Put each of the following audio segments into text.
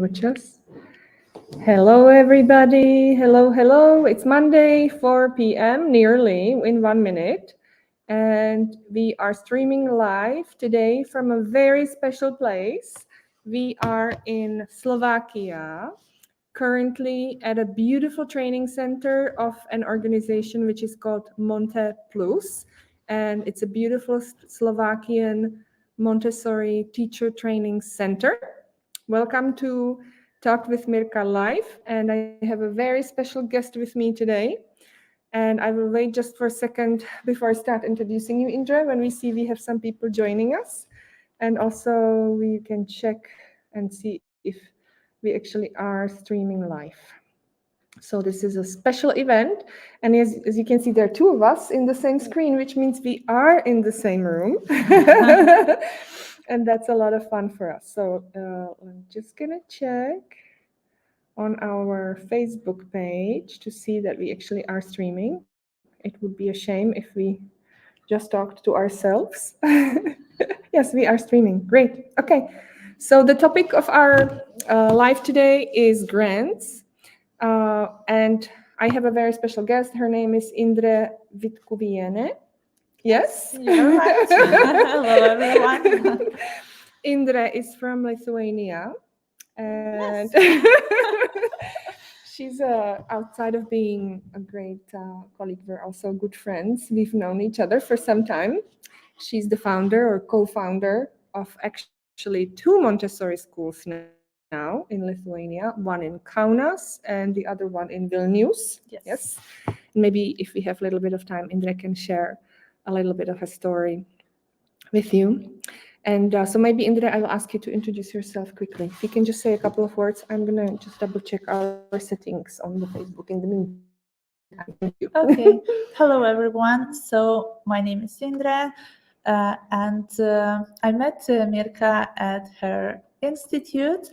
Languages. Hello, everybody. Hello. It's Monday, 4 p.m., nearly in 1 minute. And we are streaming live today from a very special place. We are in Slovakia, currently at a beautiful training center of an organization which is called Monte Plus. And it's a beautiful Slovakian Montessori teacher training center. Welcome to Talk with Mirka live, and I have a very special guest with me today. And I will wait just for a second before I start introducing you, Indre, when we see we have some people joining us. And also we can check and see if we actually are streaming live. So this is a special event. And as you can see, there are two of us in the same screen, which means we are in the same room. And that's a lot of fun for us. So I'm just going to check on our Facebook page to see that we actually are streaming. It would be a shame if we just talked to ourselves. Yes, we are streaming. Great. Okay. So the topic of our live today is grants. And I have a very special guest. Her name is Indre Vitkuviene. Yes? You're right. Hello, everyone. Indre is from Lithuania. And Yes. she's outside of being a great colleague, we're also good friends. We've known each other for some time. She's the founder or co-founder of actually two Montessori schools now in Lithuania, one in Kaunas and the other one in Vilnius. Yes. Maybe if we have a little bit of time, Indre can share a little bit of a story with you. And so maybe, Indre, I will ask you to introduce yourself quickly. If you can just say a couple of words, I'm going to just double check our settings on the Facebook in the meantime. Thank you. Okay. Hello, everyone. So my name is Indre, and I met Mirka at her institute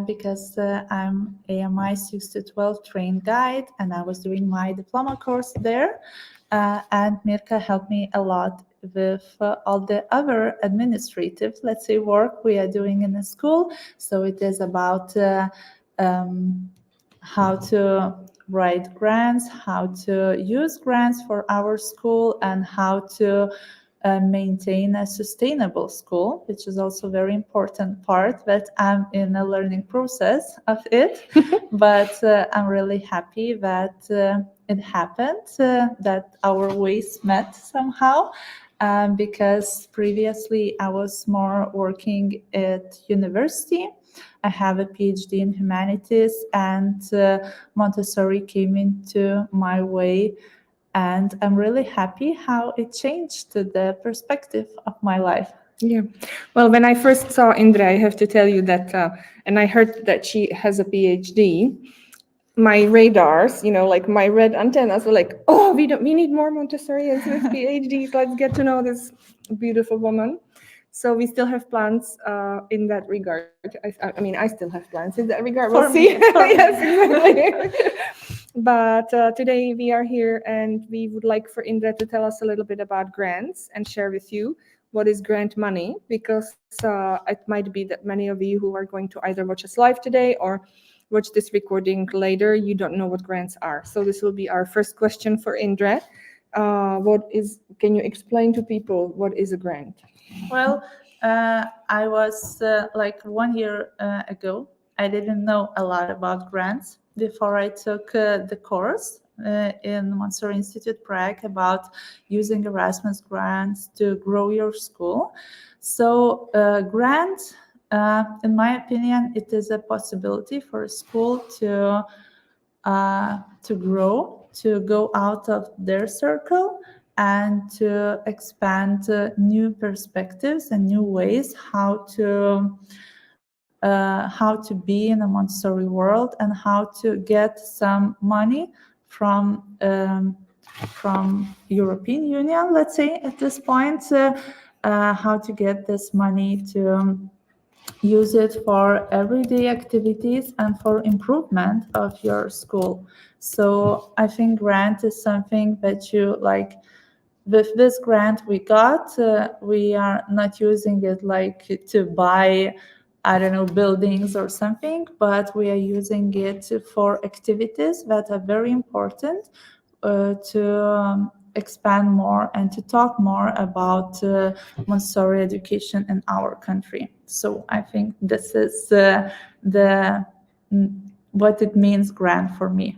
because I'm AMI 6 to 12 trained guide, and I was doing my diploma course there. And Mirka helped me a lot with all the other administrative, let's say, work we are doing in the school. So it is about how to write grants, how to use grants for our school, and how to maintain a sustainable school, which is also a very important part that I'm in a learning process of it. But I'm really happy that it happened, that our ways met somehow. Because previously I was more working at university. I have a PhD in humanities, and Montessori came into my way, and I'm really happy how it changed the perspective of my life. Yeah. Well, when I first saw Indre, I have to tell you that, and I heard that she has a PhD, my radars, like my red antennas were like, oh, we need more Montessorians with PhDs. Let's get to know this beautiful woman. So we still have plans in that regard. I mean, I still have plans in that regard. We'll For see. me, for me. Yes, exactly. But today we are here, and we would like for Indre to tell us a little bit about grants and share with you what is grant money, because it might be that many of you who are going to either watch us live today or watch this recording later, you don't know what grants are. So this will be our first question for Indre. Can you explain to people what is a grant? Well, I was like 1 year ago, I didn't know a lot about grants before I took the course in Montessori Institute Prague about using Erasmus grants to grow your school. So grant, in my opinion, it is a possibility for a school to grow, to go out of their circle, and to expand new perspectives and new ways how to be in a Montessori world, and how to get some money from European Union, let's say at this point, how to get this money to use it for everyday activities and for improvement of your school. So I think grant is something that you like. With this grant we got, we are not using it like to buy I don't know, buildings or something, but we are using it for activities that are very important to expand more and to talk more about Montessori education in our country. So I think this is the what it means grant for me.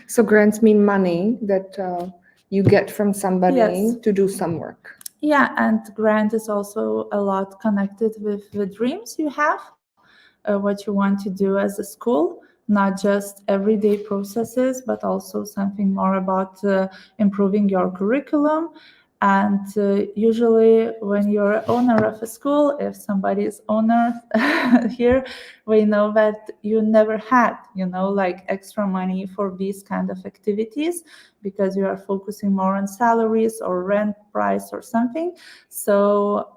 So grants mean money that you get from somebody Yes. to do some work. Yeah, and grant is also a lot connected with the dreams you have, what you want to do as a school, not just everyday processes, but also something more about improving your curriculum. And usually, when you're owner of a school, if somebody is owner here, we know that you never had, like extra money for these kind of activities because you are focusing more on salaries or rent price or something. So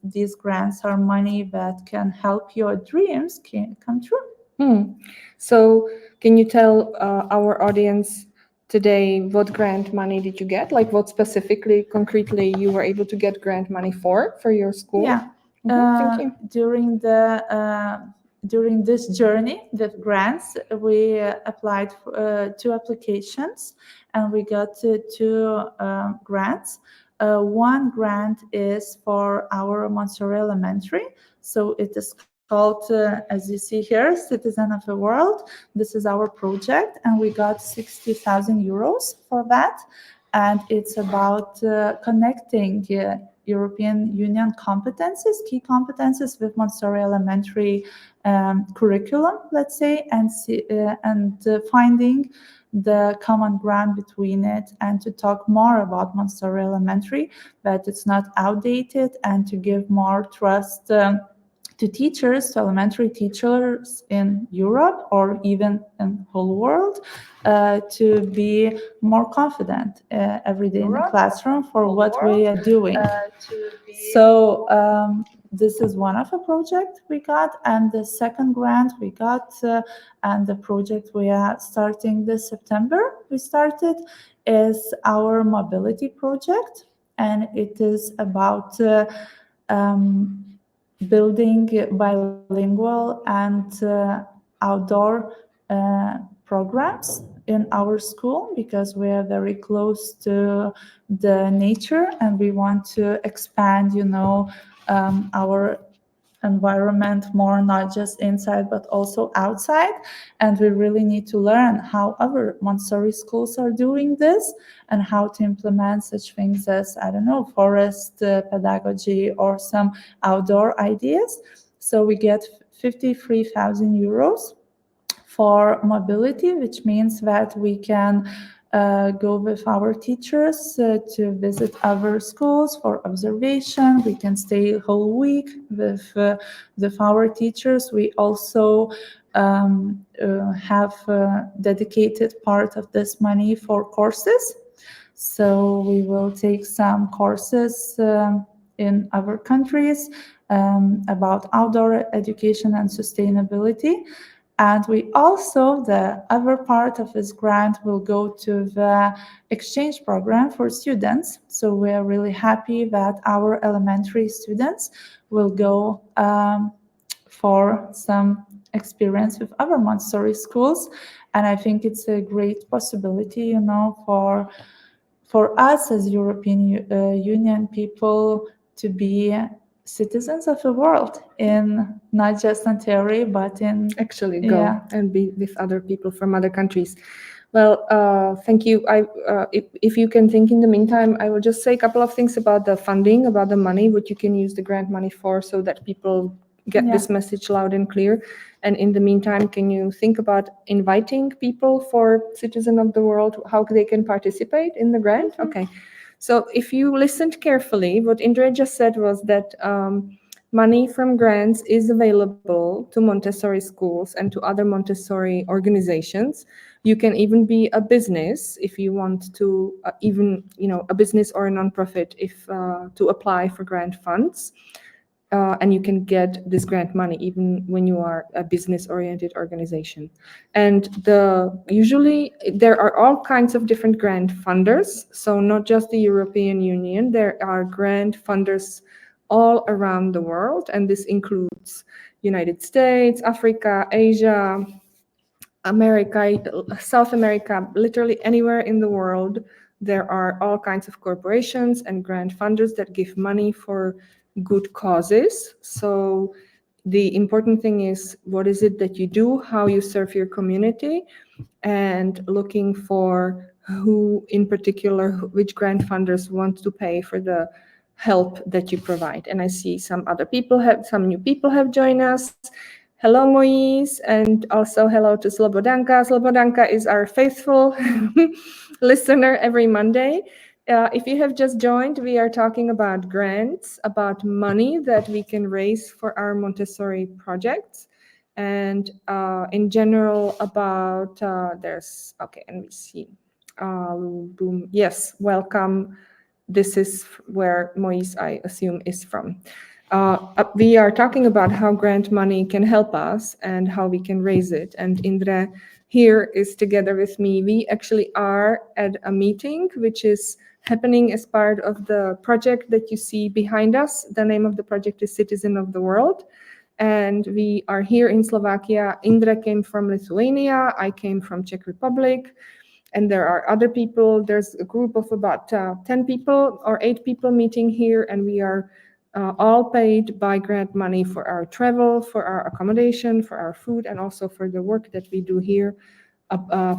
these grants are money that can help your dreams can come true. So can you tell our audience today what grant money did you get? Like what specifically, concretely, you were able to get grant money for your school? Yeah. Thank you. During this journey with grants, we applied for 2 applications, and we got two grants. One grant is for our Montessori Elementary, so it is called, as you see here, Citizen of the World. This is our project, and we got 60,000 euros for that. And it's about connecting European Union competences, key competences with Montessori Elementary curriculum, let's say, and finding the common ground between it, and to talk more about Montessori Elementary, that it's not outdated, and to give more trust to teachers, to elementary teachers in Europe or even in whole world, to be more confident every day in the classroom for what we are doing. So this is one of the projects we got, and the second grant we got, and the project we are starting this September, we started, is our mobility project, and it is about building bilingual and outdoor programs in our school, because we are very close to the nature and we want to expand, our environment more, not just inside but also outside. And we really need to learn how other Montessori schools are doing this, and how to implement such things as, I don't know, forest pedagogy or some outdoor ideas. So we get 53,000 euros for mobility, which means that we can go with our teachers to visit other schools for observation. We can stay a whole week with our teachers. We also have a dedicated part of this money for courses. So we will take some courses in other countries about outdoor education and sustainability. And we also, the other part of this grant will go to the exchange program for students. So we are really happy that our elementary students will go for some experience with other Montessori schools. And I think it's a great possibility, for us as European Union people to be citizens of the world, in not just in theory, but in actually go and be with other people from other countries. Well, thank you. If you can think in the meantime, I will just say a couple of things about the funding, about the money, what you can use the grant money for, so that people get this message loud and clear. And in the meantime, can you think about inviting people for Citizen of the World, how they can participate in the grant? Mm-hmm. Okay. So if you listened carefully, what Indre just said was that money from grants is available to Montessori schools and to other Montessori organizations. You can even be a business if you want to, a business or a nonprofit, if to apply for grant funds. And you can get this grant money even when you are a business-oriented organization. And usually there are all kinds of different grant funders. So not just the European Union, there are grant funders all around the world, and this includes United States, Africa, Asia, America, South America, literally anywhere in the world. There are all kinds of corporations and grant funders that give money for good causes. So the important thing is, what is it that you do, how you serve your community, and looking for who in particular, which grant funders want to pay for the help that you provide. And I see some new people have joined us. Hello, Moise, and also hello to Slobodanka. Slobodanka is our faithful listener every Monday. If you have just joined, we are talking about grants, about money that we can raise for our Montessori projects, and in general about and we see. Boom. Yes, welcome. This is where Moise, I assume, is from. We are talking about how grant money can help us and how we can raise it. And Indre here is together with me. We actually are at a meeting which is happening as part of the project that you see behind us. The name of the project is Citizen of the World. And we are here in Slovakia. Indre came from Lithuania. I came from Czech Republic. And there are other people. There's a group of about 10 people or 8 people meeting here, and we are all paid by grant money for our travel, for our accommodation, for our food, and also for the work that we do here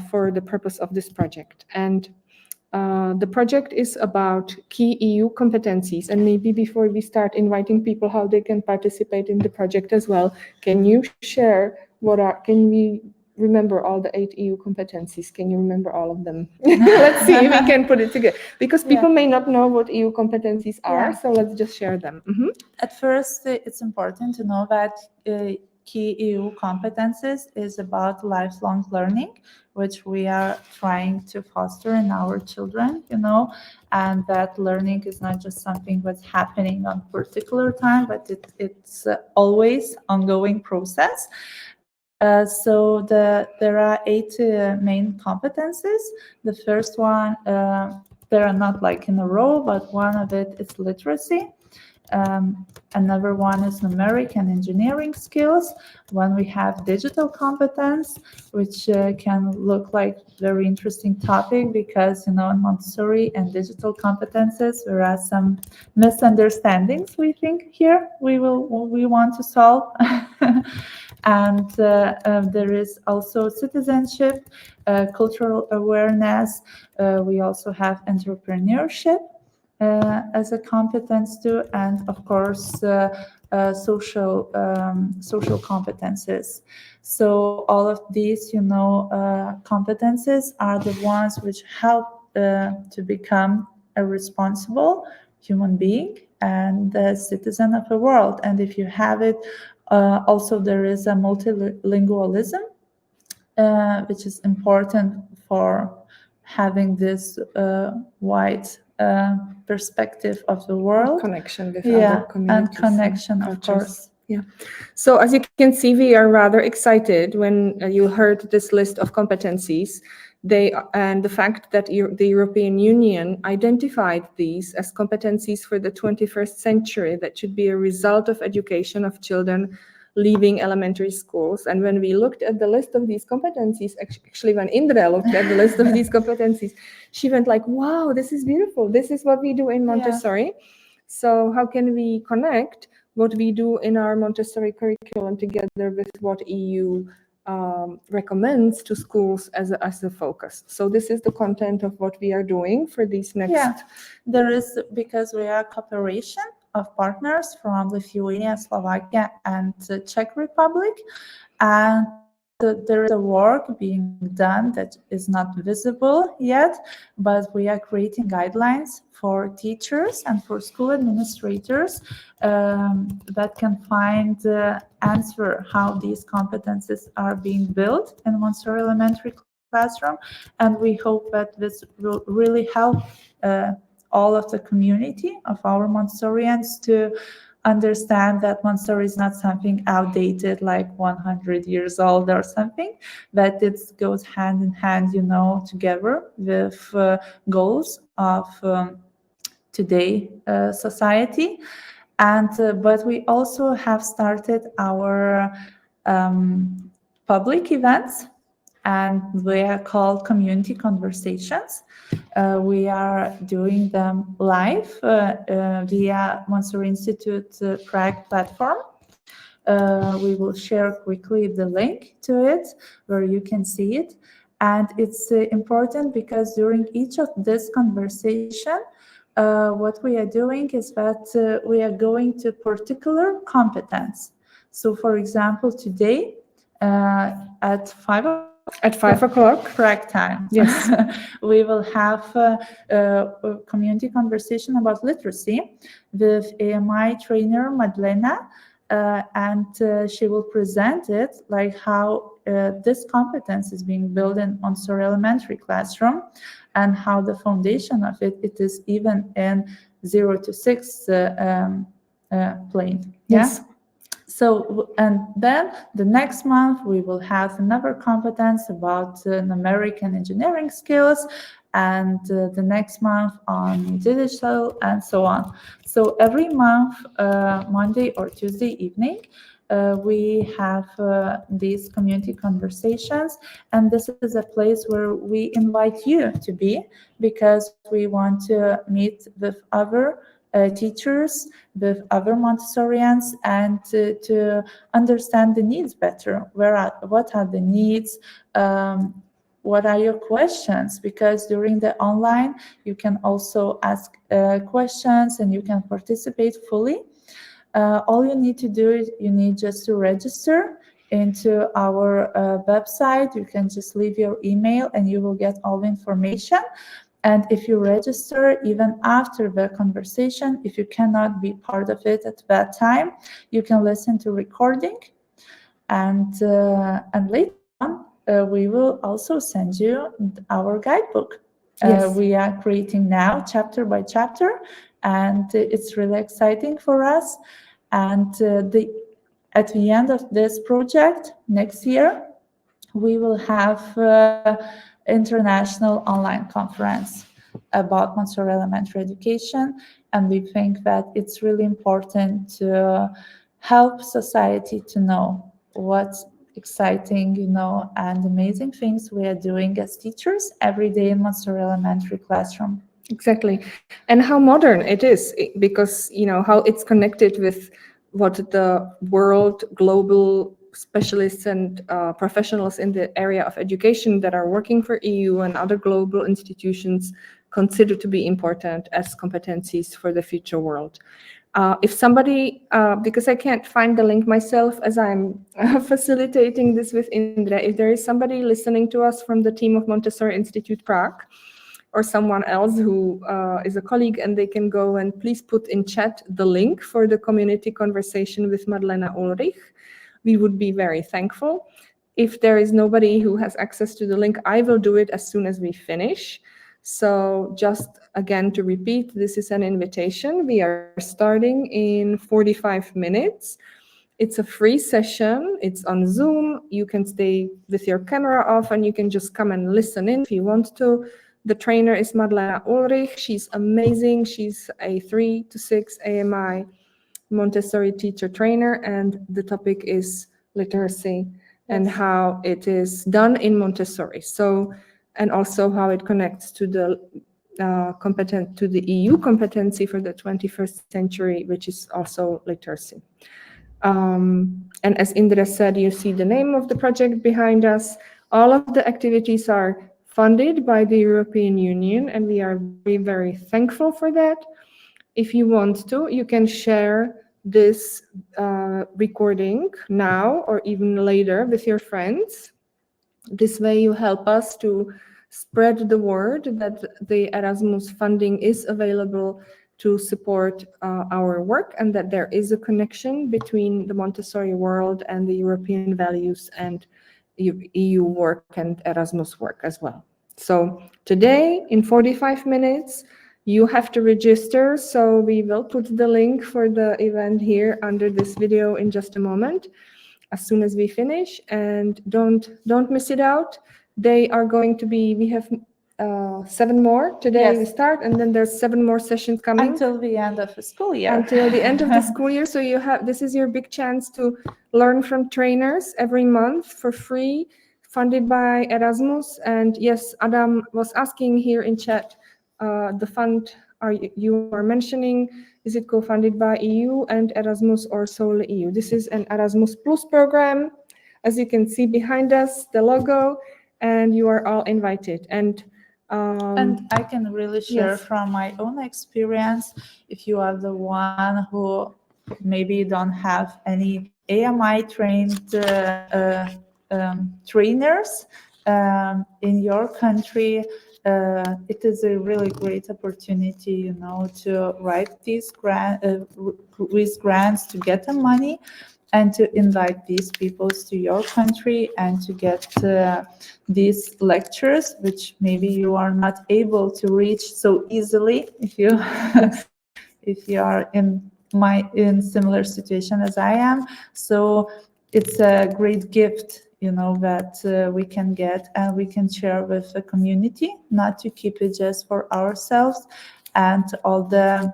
for the purpose of this project. And the project is about key EU competencies. And maybe before we start inviting people how they can participate in the project as well, can you share can we remember all the 8 EU competencies? Can you remember all of them? Let's see if we can put it together. Because people may not know what EU competencies are, so let's just share them. At first, it's important to know that key EU competencies is about lifelong learning, which we are trying to foster in our children, and that learning is not just something that's happening on particular time, but it's always ongoing process. So there are 8 main competencies. The first one, they are not like in a row, but one of it is literacy. Another one is numeric and engineering skills. When we have digital competence, which can look like very interesting topic because, in Montessori and digital competences, there are some misunderstandings we think here we want to solve. And there is also citizenship, cultural awareness. We also have entrepreneurship as a competence too, and of course social competences. So all of these, competences are the ones which help to become a responsible human being and a citizen of the world. And if you have it, also there is a multilingualism, which is important for having this wide perspective of the world, connection with other communities, and connection, of course. Yeah. So as you can see, we are rather excited when you heard this list of competencies. And the fact that the European Union identified these as competencies for the 21st century that should be a result of education of children leaving elementary schools. And when we looked at the list of these competencies, actually when Indre looked at the list of these competencies, she went like, wow, this is beautiful. This is what we do in Montessori. Yeah. So how can we connect what we do in our Montessori curriculum together with what EU recommends to schools as a focus? So this is the content of what we are doing for these next. Yeah, there is, because we are cooperation of partners from Lithuania, Slovakia, and the Czech Republic, and there is a work being done that is not visible yet, but we are creating guidelines for teachers and for school administrators that can find the answer how these competences are being built in Montessori elementary classroom, and we hope that this will really help all of the community of our Montessorians to understand that Montessori is not something outdated, like 100 years old or something, that it goes hand in hand, together with goals of today society. And but we also have started our public events, and they are called community conversations. We are doing them live via Montessori Institute Prague platform. We will share quickly the link to it where you can see it. And it's important because during each of this conversation, what we are doing is that we are going to particular competence. So, for example, today at 5 o'clock. At 5 o'clock. Prague time. Yes. We will have a community conversation about literacy with AMI trainer Madlena, and she will present it like how this competence is being built in Montessori elementary classroom, and how the foundation of it is even in 0 to 6 plane. Yes. So, and then the next month we will have another competence about numeric and engineering skills, and the next month on digital, and so on. So every month, Monday or Tuesday evening, we have these community conversations, and this is a place where we invite you to be, because we want to meet with other teachers, with other Montessorians, and to understand the needs better. What are the needs? What are your questions? Because during the online, you can also ask questions and you can participate fully. All you need to do is you need just to register into our website. You can just leave your email and you will get all the information. And if you register even after the conversation, if you cannot be part of it at that time, you can listen to recording. And later on, we will also send you our guidebook. Yes. We are creating now chapter by chapter, and it's really exciting for us. And at the end of this project next year, we will have international online conference about Montessori elementary education, and we think that it's really important to help society to know what's exciting, and amazing things we are doing as teachers every day in Montessori elementary classroom. Exactly. And how modern it is, because, how it's connected with what the world, global specialists and professionals in the area of education that are working for EU and other global institutions consider to be important as competencies for the future world. If somebody, because I can't find the link myself as I'm facilitating this with Indre, if there is somebody listening to us from the team of Montessori Institute Prague, or someone else who is a colleague, and they can go and please put in chat the link for the community conversation with Madlena Ulrich. We would be very thankful. If there is nobody who has access to the link, I will do it as soon as we finish. So just again to repeat, this is an invitation. We are starting in 45 minutes. It's a free session. It's on Zoom. You can stay with your camera off and you can just come and listen in if you want to. The trainer is Madlena Ulrich. She's amazing. She's a 3 to 6 AMI Montessori teacher trainer, and the topic is literacy and how it is done in Montessori. So, and also how it connects to the to the EU competency for the 21st century, which is also literacy. And as Indre said, you see the name of the project behind us. All of the activities are funded by the European Union, and we are very, very thankful for that. If you want to, you can share this recording now or even later with your friends. This way you help us to spread the word that the Erasmus funding is available to support our work, and that there is a connection between the Montessori world and the European values and EU work and Erasmus work as well. So today, in 45 minutes, you have to register, so we will put the link for the event here under this video in just a moment, as soon as we finish, and don't miss it out. They are going to be, we have 7 more. Today we Yes. start, and then there's 7 more sessions coming Until the end of the school year. until the end of the school year. So this is your big chance to learn from trainers every month for free, funded by Erasmus. And yes, Adam was asking here in chat, the fund you are mentioning, is it co-funded by EU and Erasmus or solely EU? This is an Erasmus Plus program. As you can see behind us, the logo, and you are all invited. And I can really share yes. from my own experience, if you are the one who maybe don't have any AMI trained trainers in your country, it is a really great opportunity, you know, to write these with grants to get the money and to invite these people to your country and to get these lectures, which maybe you are not able to reach so easily if you if you are in similar situation as I am. So it's a great gift, you know, that we can get and we can share with the community, not to keep it just for ourselves, and all the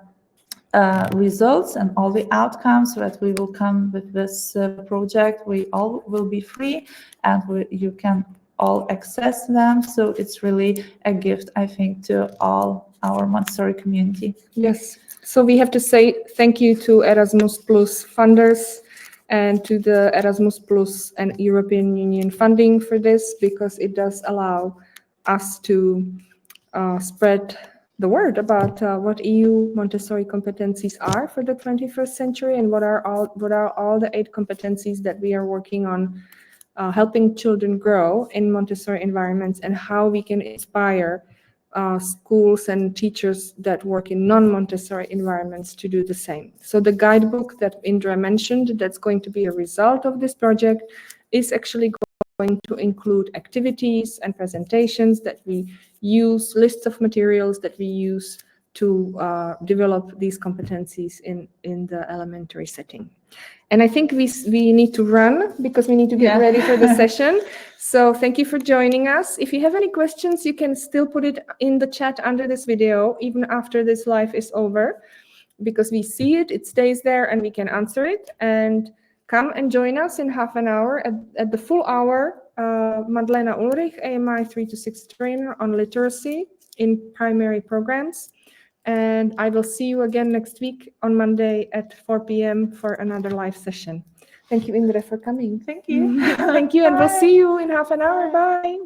results and all the outcomes that we will come with this project, we all will be free, and you can all access them. So it's really a gift, I think, to all our Montessori community. Yes. So we have to say thank you to Erasmus Plus funders and to the Erasmus Plus and European Union funding for this, because it does allow us to spread the word about what EU Montessori competencies are for the 21st century, and what are all the 8 competencies that we are working on helping children grow in Montessori environments, and how we can inspire schools and teachers that work in non-Montessori environments to do the same. So the guidebook that Indre mentioned, that's going to be a result of this project, is actually going to include activities and presentations that we use, lists of materials that we use to develop these competencies in the elementary setting. And I think we need to run because we need to get ready for the session. So thank you for joining us. If you have any questions, you can still put it in the chat under this video, even after this live is over, because we see it, it stays there, and we can answer it. And come and join us in half an hour at the full hour. Madlena Ulrich, AMI 3 to 6 trainer on literacy in primary programs. And I will see you again next week on Monday at 4 p.m. for another live session. Thank you, Indre, for coming. Thank you. Thank you, and we'll see you in half an hour. Bye.